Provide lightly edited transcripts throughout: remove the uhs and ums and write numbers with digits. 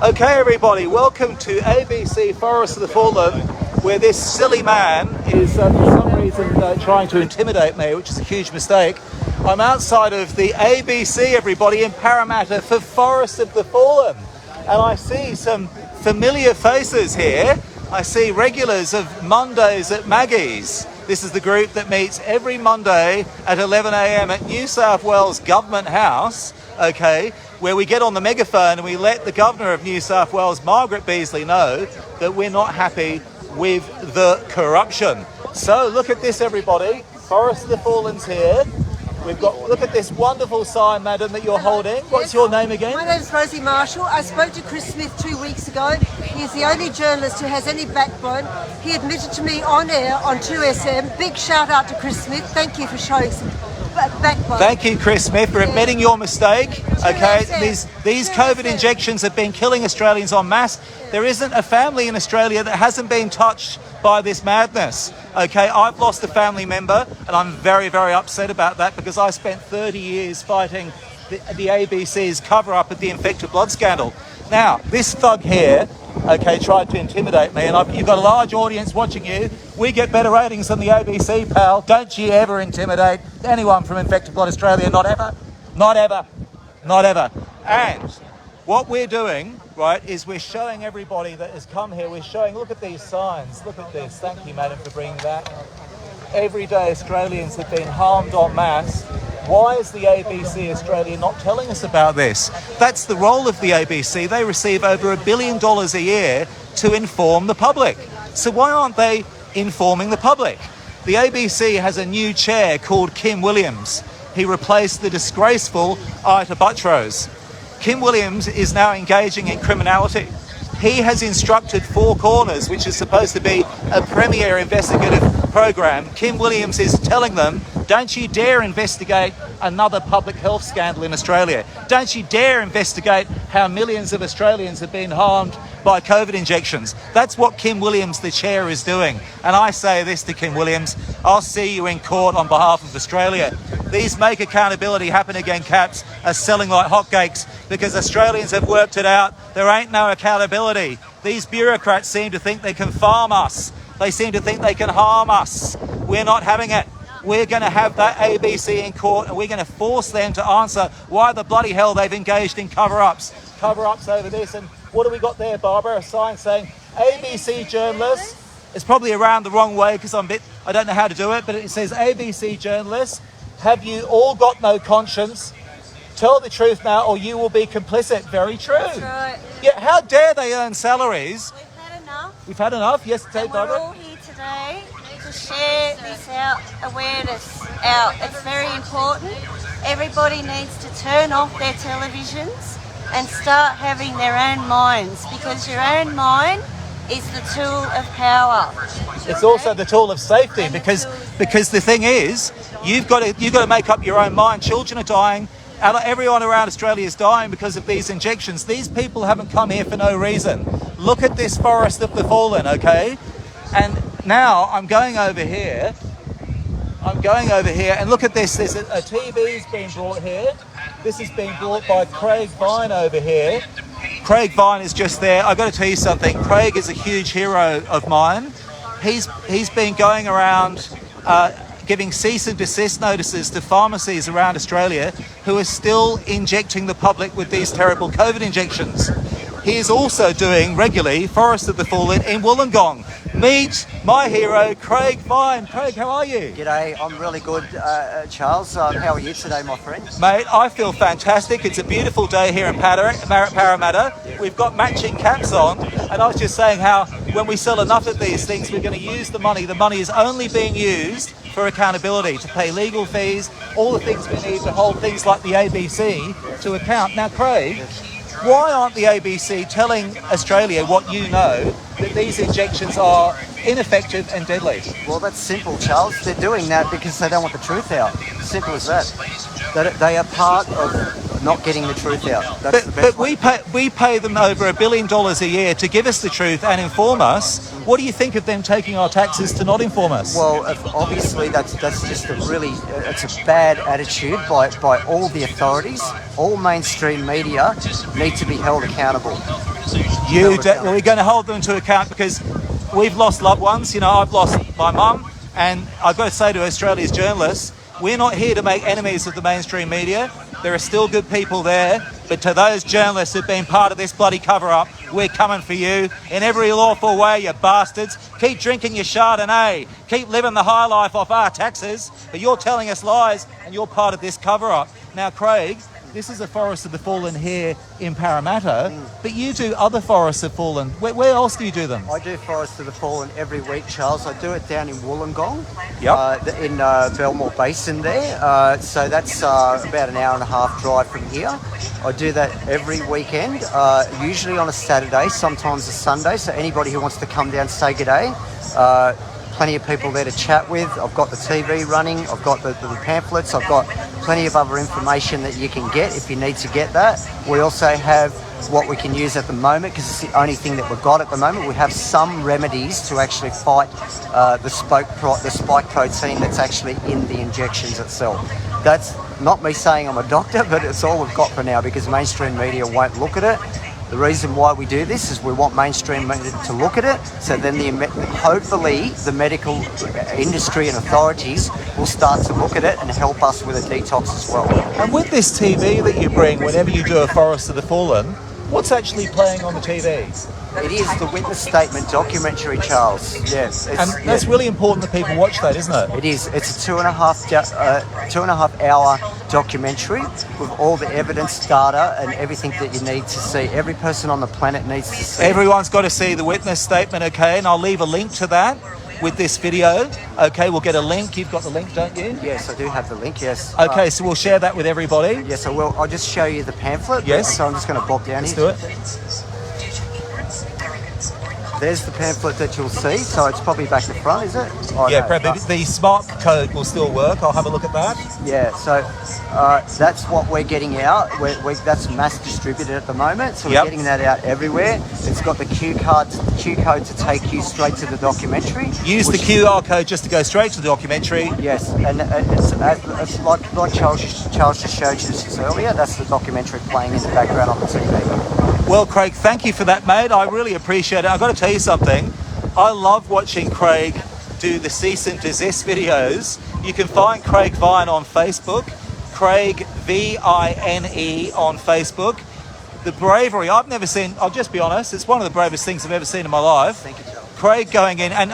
Okay, everybody, welcome to ABC Forest of the Fallen, where this silly man is for some reason trying to intimidate me, which is a huge mistake. I'm outside of the ABC, everybody, in Parramatta for Forest of the Fallen. And I see some familiar faces here. I see regulars of Mondays at Maggie's. This is the group that meets every Monday at 11 a.m. at New South Wales Government House, okay, where we get on the megaphone and we let the Governor of New South Wales, Margaret Beazley, know that we're not happy with the corruption. So look at this, everybody. Forest of the Fallen's here. We've got, look at this wonderful sign, madam, that you're holding. What's your name again? My name's Rosie Marshall. I spoke to Chris Smith 2 weeks ago. He's the only journalist who has any backbone. He admitted to me on air on 2SM. Big shout out to Chris Smith. Thank you for showing some backbone. Thank you, Chris Smith, for admitting your mistake. Okay, these COVID injections have been killing Australians en masse. There isn't a family in Australia that hasn't been touched by this madness. Okay, I've lost a family member and I'm very, very upset about that because I spent 30 years fighting the ABC's cover-up of the infected blood scandal. Now, this thug here, okay, tried to intimidate me, and you've got a large audience watching you. We get better ratings than the ABC, pal. Don't you ever intimidate anyone from Infected Blood Australia. Not ever. Not ever. Not ever. And what we're doing, right, is we're showing everybody that has come here, we're showing, look at these signs, look at this. Thank you, madam, for bringing that. Everyday Australians have been harmed en masse. Why is the ABC Australia not telling us about this? That's the role of the ABC. They receive over $1 billion a year to inform the public. So why aren't they informing the public? The ABC has a new chair called Kim Williams. He replaced the disgraceful Ita Buttrose. Kim Williams is now engaging in criminality. He has instructed Four Corners, which is supposed to be a premier investigative program. Kim Williams is telling them, don't you dare investigate another public health scandal in Australia. Don't you dare investigate how millions of Australians have been harmed by COVID injections. That's what Kim Williams, the chair, is doing. And I say this to Kim Williams, I'll see you in court on behalf of Australia. These Make Accountability Happen Again caps are selling like hotcakes because Australians have worked it out. There ain't no accountability. These bureaucrats seem to think they can farm us. They seem to think they can harm us. We're not having it. We're going to have that ABC in court and we're going to force them to answer why the bloody hell they've engaged in cover-ups. Cover-ups over this. And what do we got there, Barbara? A sign saying ABC journalists. It's probably around the wrong way because I don't know how to do it, but it says ABC journalists, have you all got no conscience? Tell the truth now or you will be complicit. Very true. That's right. Yeah, how dare they earn salaries? We've had enough. We've had enough? Yes, And we're all here today to share this awareness out. It's very important. Everybody needs to turn off their televisions and start having their own minds because your own mind is the tool of power. It's also the tool of safety because the thing is, you've got to make up your own mind. Children are dying. Everyone around Australia is dying because of these injections. These people haven't come here for no reason. Look at this Forest of the Fallen, okay? And now I'm going over here and look at this. There's a TV's been brought here. This is being brought by Craig Vine over here. Craig Vine is just there. I've got to tell you something. Craig is a huge hero of mine. He's been going around giving cease and desist notices to pharmacies around Australia who are still injecting the public with these terrible COVID injections. He is also doing regularly Forest of the Fallen in Wollongong. Meet my hero, Craig Vine. Craig, how are you? G'day, I'm really good, Charles. How are you today, my friend? Mate, I feel fantastic. It's a beautiful day here in Parramatta. We've got matching caps on, and I was just saying how when we sell enough of these things, we're going to use the money. The money is only being used for accountability, to pay legal fees, all the things we need to hold things like the ABC to account. Now, Craig, why aren't the ABC telling Australia what you know, that these injections are ineffective and deadly? Well, that's simple, Charles. They're doing that because they don't want the truth out. Simple as that. That they are part of not getting the truth out. That's the But best way. we pay them over $1 billion a year to give us the truth and inform us. What do you think of them taking our taxes to not inform us? Well, obviously that's just it's a bad attitude by all the authorities. All mainstream media need to be held accountable. We're going to hold them to account because we've lost loved ones. You know, I've lost my mum, and I've got to say to Australia's journalists, we're not here to make enemies of the mainstream media. There are still good people there, but to those journalists who've been part of this bloody cover-up, we're coming for you in every lawful way, you bastards. Keep drinking your Chardonnay. Keep living the high life off our taxes, but you're telling us lies and you're part of this cover-up. Now, Craig, this is a Forest of the Fallen here in Parramatta, but you do other Forests of Fallen. Where else do you do them? I do Forest of the Fallen every week, Charles. I do it down in Wollongong, in Belmore Basin there. So that's about an hour and a half drive from here. I do that every weekend, usually on a Saturday, sometimes a Sunday. So anybody who wants to come down, say good day. Plenty of people there to chat with. I've got the TV running. I've got the pamphlets. I've got plenty of other information that you can get if you need to get that. We also have what we can use at the moment because it's the only thing that we've got at the moment. We have some remedies to actually fight the spike protein that's actually in the injections itself. That's not me saying I'm a doctor, but it's all we've got for now because mainstream media won't look at it. The reason why we do this is we want mainstream media to look at it, so then hopefully the medical industry and authorities will start to look at it and help us with a detox as well. And with this TV that you bring whenever you do a Forest of the Fallen, what's actually playing on the TV? It is the witness statement documentary, Charles. Yes. And that's really important that people watch that, isn't it? It is. It's a 2.5 hour documentary with all the evidence, data, and everything that you need to see. Every person on the planet needs to see. Everyone's got to see the witness statement, okay? And I'll leave a link to that with this video. Okay, we'll get a link. You've got the link, don't you? Yes, I do have the link, yes. Okay, so we'll share that with everybody. Yes, I will. I'll just show you the pamphlet. Yes. So I'm just going to bob down Let's here. do it. There's the pamphlet that you'll see. So it's probably back in front, is it? Oh, Yeah, no, probably. The smart code will still work. I'll have a look at that. Yeah, so that's what we're getting out. That's mass distributed at the moment, so we're getting that out everywhere. It's got the Q code to take you straight to the documentary. Use the QR code just to go straight to the documentary. Yes, and it's like Charles just showed you this earlier. That's the documentary playing in the background on the TV. Well, Craig, thank you for that, mate. I really appreciate it. I've got to tell you something. I love watching Craig do the cease and desist videos. You can find Craig Vine on Facebook, Craig Vine on Facebook. The bravery, I've never seen, I'll just be honest, it's one of the bravest things I've ever seen in my life. Thank you, Charles. Craig going in, and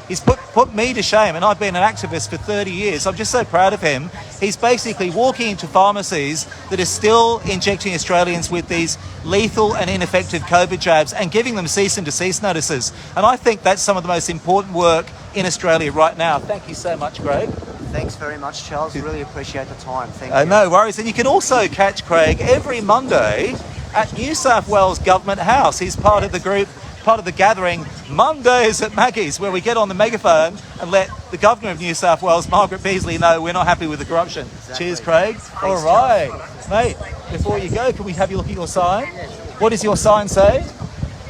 he's put me to shame, and I've been an activist for 30 years. I'm just so proud of him. He's basically walking into pharmacies that are still injecting Australians with these lethal and ineffective COVID jabs and giving them cease and desist notices. And I think that's some of the most important work in Australia right now. Thank you so much, Craig. Thanks very much, Charles. Really appreciate the time. Thank you. No worries. And you can also catch Craig every Monday at New South Wales Government House. He's part of the group, part of the gathering Mondays at Maggie's, where we get on the megaphone and let the Governor of New South Wales, Margaret Beasley, know we're not happy with the corruption. Exactly. Cheers, Craig. All right. Mate, before you go, can we have you look at your sign? What does your sign say?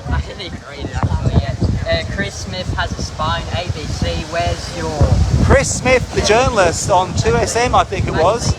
I didn't even read it actually yet. Chris Smith has a spine, ABC, where's your... Chris Smith, the journalist on 2SM, I think it was.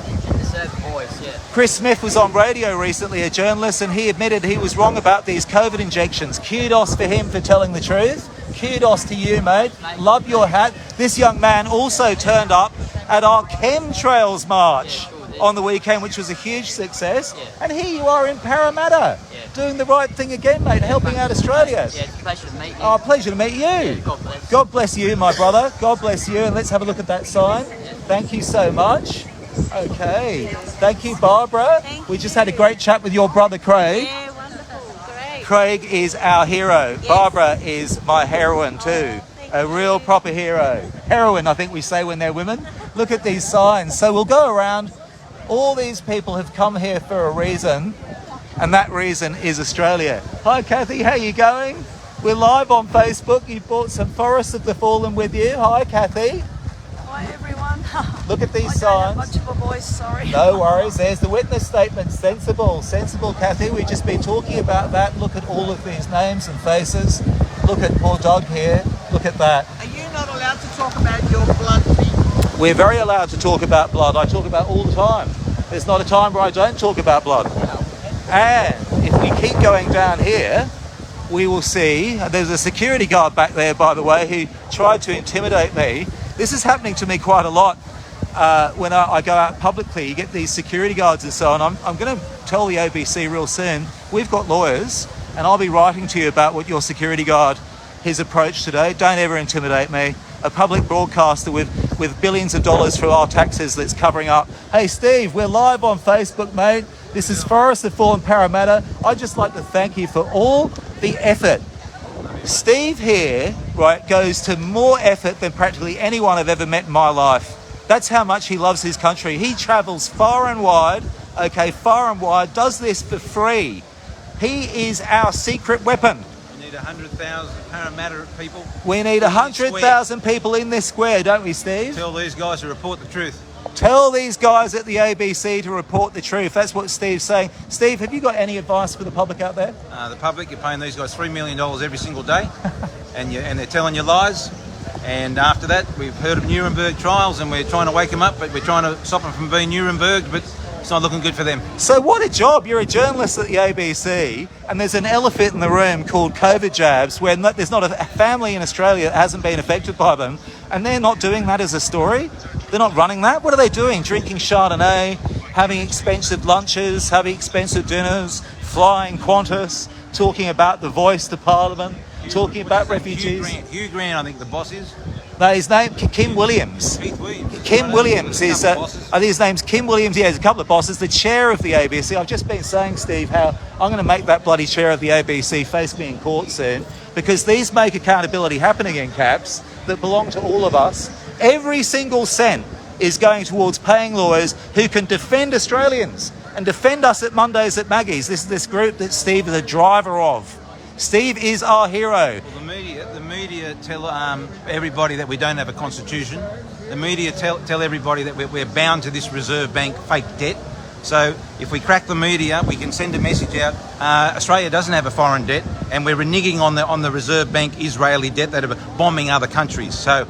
Chris Smith was on radio recently, a journalist, and he admitted he was wrong about these COVID injections. Kudos for him for telling the truth. Kudos to you, mate. Love your hat. This young man also turned up at our chemtrails march on the weekend, which was a huge success. And here you are in Parramatta, doing the right thing again, mate, helping out Australia. Yeah, it's a pleasure to meet you. Oh, pleasure to meet you. Yeah, God bless. God bless you, my brother. God bless you. And let's have a look at that sign. Thank you so much. Okay. Thank you, Barbara. We just had a great chat with your brother, Craig. Yeah, wonderful. Great. Craig is our hero. Yes. Barbara is my heroine too. A real proper hero. Heroine, I think we say when they're women. Look at these signs. So we'll go around. All these people have come here for a reason, and that reason is Australia. Hi, Kathy. How you going? We're live on Facebook. You brought some Forest of the Fallen with you. Hi, Kathy. Hi everyone. Look at these I don't signs. have much of a voice, sorry. No worries. There's the witness statement. Sensible, Kathy. We've just been talking about that. Look at all of these names and faces. Look at poor Doug here. Look at that. Are you not allowed to talk about your blood, Pete? We're very allowed to talk about blood. I talk about all the time. There's not a time where I don't talk about blood. And if we keep going down here, we will see, there's a security guard back there, by the way, who tried to intimidate me. This is happening to me quite a lot when I go out publicly. You get these security guards and so on. I'm going to tell the ABC real soon, we've got lawyers, and I'll be writing to you about what your security guard, his approach today. Don't ever intimidate me. A public broadcaster with billions of dollars from our taxes that's covering up. Hey Steve, we're live on Facebook, mate. This is Forrest the Fallen Parramatta. I'd just like to thank you for all the effort. Steve here, right, goes to more effort than practically anyone I've ever met in my life. That's how much he loves his country. He travels far and wide, does this for free. He is our secret weapon. We need 100,000 Parramatta people. We need 100,000 people in this square, don't we, Steve? Tell these guys to report the truth. Tell these guys at the ABC to report the truth. That's what Steve's saying. Steve, have you got any advice for the public out there? The public, you're paying these guys $3 million every single day, and they're telling you lies. And after that, we've heard of Nuremberg trials, and we're trying to wake them up, but we're trying to stop them from being Nuremberg, but it's not looking good for them. So what a job. You're a journalist at the ABC, and there's an elephant in the room called COVID jabs, where there's not a family in Australia that hasn't been affected by them, and they're not doing that as a story. They're not running that. What are they doing? Drinking Chardonnay, having expensive lunches, having expensive dinners, flying Qantas, talking about the voice to Parliament, talking about refugees. Hugh Grant, I think the boss is. No, his name, Kim Williams. Keith Williams. Kim Williams is, I think his name's Kim Williams. Yeah, there's a couple of bosses. The chair of the ABC. I've just been saying, Steve, how I'm going to make that bloody chair of the ABC face me in court soon, because these make accountability happen again, Caps, that belong to all of us. Every single cent is going towards paying lawyers who can defend Australians and defend us at Mondays at Maggie's. This group that Steve is a driver of. Steve is our hero. Well, the media tell everybody that we don't have a constitution. The media tell everybody that we're bound to this Reserve Bank fake debt. So if we crack the media, we can send a message out. Australia doesn't have a foreign debt, and we're reneging on the Reserve Bank Israeli debt that are bombing other countries. So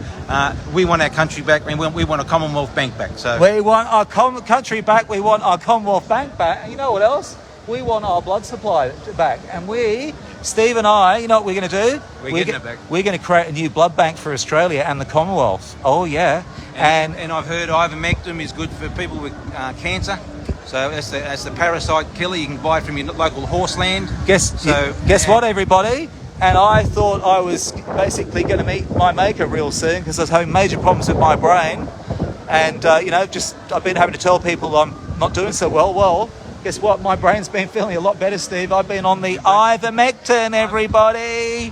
we want our country back, and we want a Commonwealth Bank back. So we want our country back. We want our Commonwealth Bank back. And you know what else? We want our blood supply back. And Steve and I, you know what we're going to do? We're getting it back. We're going to create a new blood bank for Australia and the Commonwealth. Oh yeah. And I've heard ivermectin is good for people with cancer. So that's the parasite killer. You can buy it from your local horse land. Guess what, everybody? And I thought I was basically going to meet my maker real soon, because I was having major problems with my brain. And, I've been having to tell people I'm not doing so well. Well, guess what? My brain's been feeling a lot better, Steve. I've been on the ivermectin, everybody.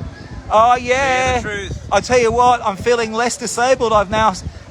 Oh, yeah. The truth. I tell you what, I'm feeling less disabled. I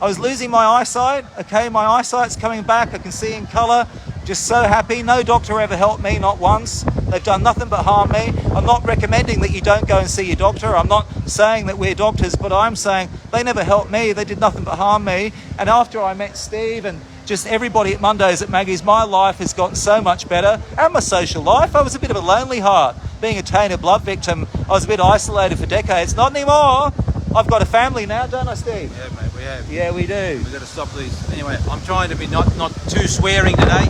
was losing my eyesight. Okay, my eyesight's coming back. I can see in colour. Just so happy. No doctor ever helped me, not once. They've done nothing but harm me. I'm not recommending that you don't go and see your doctor. I'm not saying that we're doctors, but I'm saying they never helped me. They did nothing but harm me. And after I met Steve and just everybody at Mondays at Maggie's, my life has gotten so much better. And my social life. I was a bit of a lonely heart. Being a tainted blood victim, I was a bit isolated for decades. Not anymore. I've got a family now, don't I, Steve? Yeah, mate, we have. Yeah, we do. We've got to stop these. Anyway, I'm trying to be not too swearing today.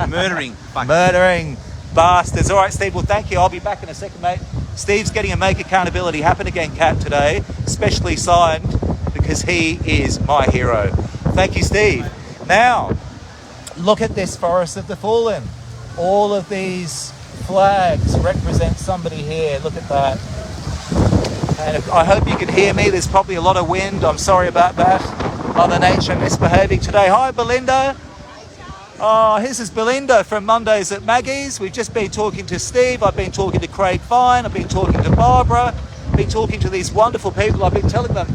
Murdering. Fuck. Murdering bastards. All right, Steve, well, thank you. I'll be back in a second, mate. Steve's getting a Make Accountability Happen Again cap today, specially signed, because he is my hero. Thank you, Steve. Now, look at this Forest of the Fallen. All of these flags represent somebody here. Look at that. And I hope you can hear me. There's probably a lot of wind. I'm sorry about that. Mother Nature misbehaving today. Hi, Belinda. Oh, this is Belinda from Mondays at Maggie's. We've just been talking to Steve. I've been talking to Craig Fine. I've been talking to Barbara. I've been talking to these wonderful people. I've been telling them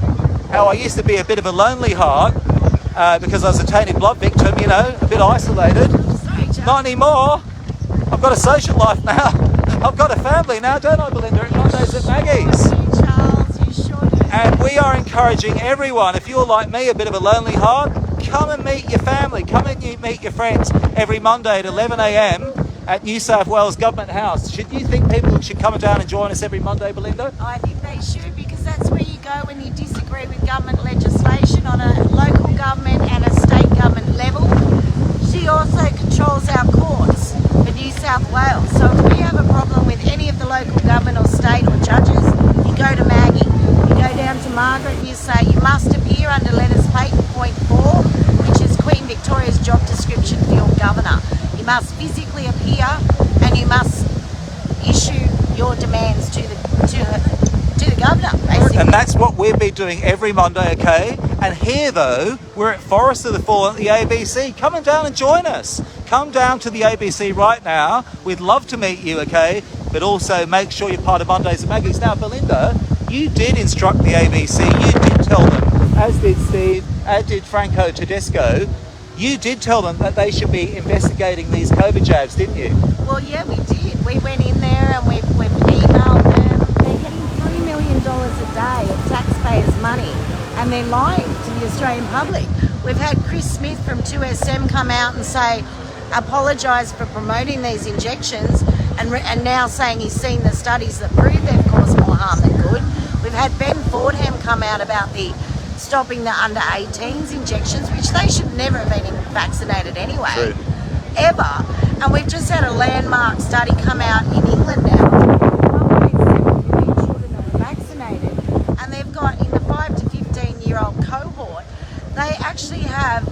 how I used to be a bit of a lonely heart because I was a tainted blood victim, a bit isolated. Not anymore. I've got a social life now. I've got a family now, don't I, Belinda, at Mondays at Maggie's? And we are encouraging everyone, if you're like me, a bit of a lonely heart, come and meet your family, come and meet your friends every Monday at 11 a.m. at New South Wales Government House. Should you think people should come down and join us every Monday, Belinda? I think they should, because that's where you go when you disagree with government legislation on a local government and a state government level. She also controls our courts for New South Wales. So if we have a problem with any of the local government or state or judges, you go to Maggie. Go down to Margaret and you say you must appear under letters patent point 4, which is Queen Victoria's job description for your governor. You must physically appear and you must issue your demands to the governor, basically. And that's what we'll be doing every Monday, okay? And here, though, we're at Forest of the Fallen at the ABC. Come on down and join us. Come down to the ABC right now. We'd love to meet you, okay? But also make sure you're part of Mondays at Maggie's. Now, Belinda, you did instruct the ABC. You did tell them, as did Steve, as did Franco Tedesco, you did tell them that they should be investigating these COVID jabs, didn't you? Well, yeah, we did. We went in there and we've emailed them. They're getting $3 million a day of taxpayers' money, and they're lying to the Australian public. We've had Chris Smith from 2SM come out and say, apologise for promoting these injections, and now saying he's seen the studies that prove they've caused more harm than good. We've had Ben Fordham come out about stopping the under 18s injections, which they should never have been vaccinated anyway. True. Ever. And we've just had a landmark study come out in England now. 1.7 million children are vaccinated, and they've got in the 5 to 15-year-old cohort, they actually have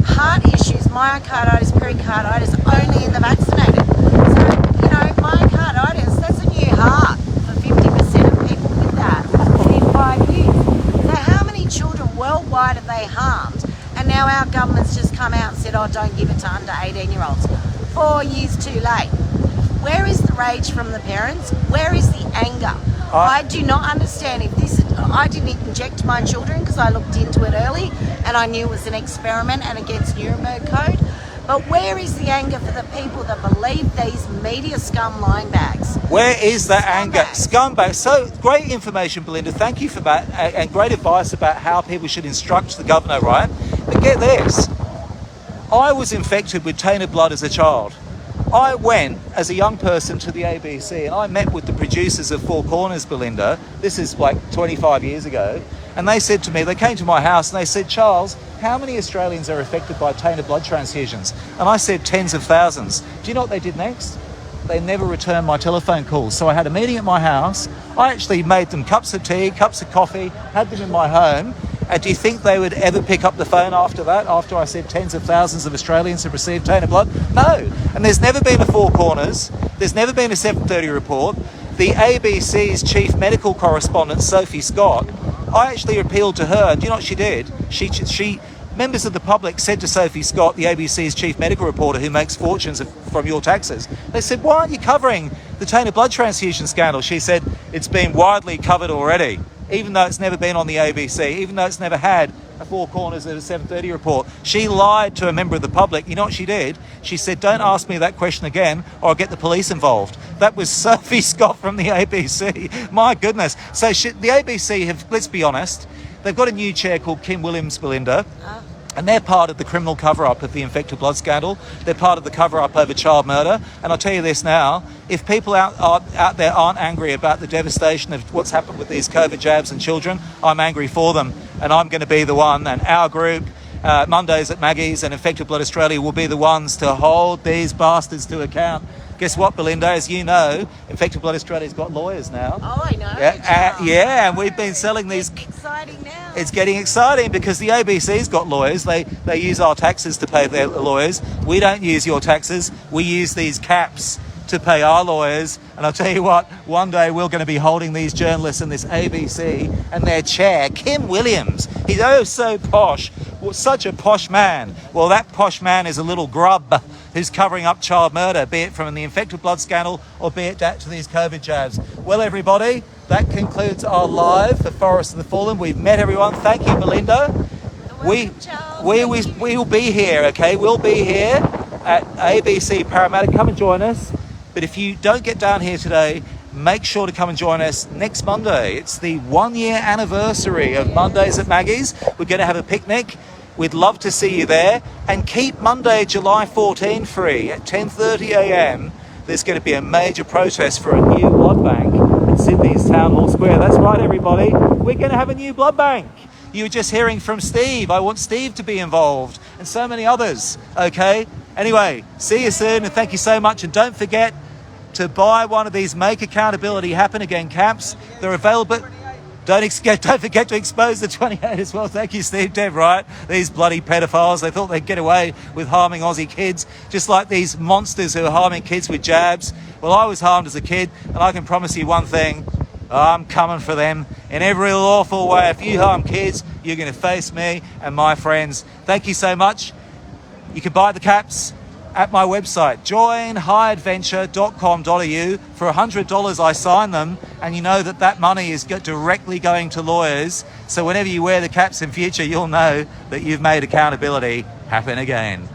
heart issues, myocarditis, pericarditis, only in the vaccinated. So, you know, myocarditis, that's a new heart for 50% of people with that in 5 years. So how many children worldwide have they harmed? And now our government's just come out and said, oh, don't give it to under 18-year-olds. 4 years too late. Where is the rage from the parents? Where is the anger? I do not understand if this. I didn't inject my children because I looked into it early and I knew it was an experiment and against Nuremberg Code. But where is the anger for the people that believe these media scum lying bags? Where is that anger? Scumbags. So great information, Belinda. Thank you for that, and great advice about how people should instruct the governor, right? But get this. I was infected with tainted blood as a child. I went as a young person to the ABC and I met with the producers of Four Corners, Belinda. This is like 25 years ago. And they said to me, they came to my house and they said, Charles, how many Australians are affected by tainted blood transfusions? And I said tens of thousands. Do you know what they did next? They never returned my telephone calls. So I had a meeting at my house. I actually made them cups of tea, cups of coffee, had them in my home. And do you think they would ever pick up the phone after that, after I said tens of thousands of Australians have received tainted blood? No. And there's never been a Four Corners. There's never been a 7:30 report. The ABC's chief medical correspondent, Sophie Scott, I actually appealed to her. And do you know what she did? She members of the public said to Sophie Scott, the ABC's chief medical reporter who makes fortunes from your taxes, they said, why aren't you covering the tainted blood transfusion scandal? She said, it's been widely covered already. Even though it's never been on the ABC, even though it's never had a Four Corners at a 7:30 report. She lied to a member of the public. You know what she did? She said, don't ask me that question again or I'll get the police involved. That was Sophie Scott from the ABC. My goodness. So the ABC have, let's be honest, they've got a new chair called Kim Williams, Belinda. And they're part of the criminal cover-up of the infected blood scandal. They're part of the cover-up over child murder. And I'll tell you this now, if people out there aren't angry about the devastation of what's happened with these COVID jabs and children, I'm angry for them. And I'm going to be the one, and our group, Mondays at Maggie's and Infected Blood Australia, will be the ones to hold these bastards to account. Guess what, Belinda? As you know, Infected Blood Australia's got lawyers now. Oh, I know. Yeah, and we've been selling these. It's exciting now. It's getting exciting because the ABC's got lawyers. They use our taxes to pay their lawyers. We don't use your taxes. We use these caps to pay our lawyers. And I'll tell you what, one day we're going to be holding these journalists in this ABC and their chair. Kim Williams, he's oh so posh. Well, such a posh man. Well, that posh man is a little grub who's covering up child murder, be it from the infected blood scandal or be it to these COVID jabs. Well, everybody, that concludes our live for Forest of the Fallen. We've met everyone. Thank you, Belinda. We will be here, okay? We'll be here at ABC Parramatta. Come and join us. But if you don't get down here today, make sure to come and join us next Monday. It's the 1-year anniversary of Mondays at Maggie's. We're going to have a picnic. We'd love to see you there. And keep Monday, July 14 free at 10:30 a.m. There's going to be a major protest for a new blood bank in Sydney's Town Hall Square. That's right, everybody. We're going to have a new blood bank. You were just hearing from Steve. I want Steve to be involved and so many others. Okay? Anyway, see you soon and thank you so much. And don't forget to buy one of these Make Accountability Happen Again caps. They're available. Don't forget to expose the 28 as well. Thank you, Steve. Dev, right? These bloody pedophiles, they thought they'd get away with harming Aussie kids, just like these monsters who are harming kids with jabs. Well, I was harmed as a kid, and I can promise you one thing. I'm coming for them in every lawful way. If you harm kids, you're going to face me and my friends. Thank you so much. You can buy the caps at my website, joinhighadventure.com.au. For $100, I sign them, and you know that money is directly going to lawyers. So whenever you wear the caps in future, you'll know that you've made accountability happen again.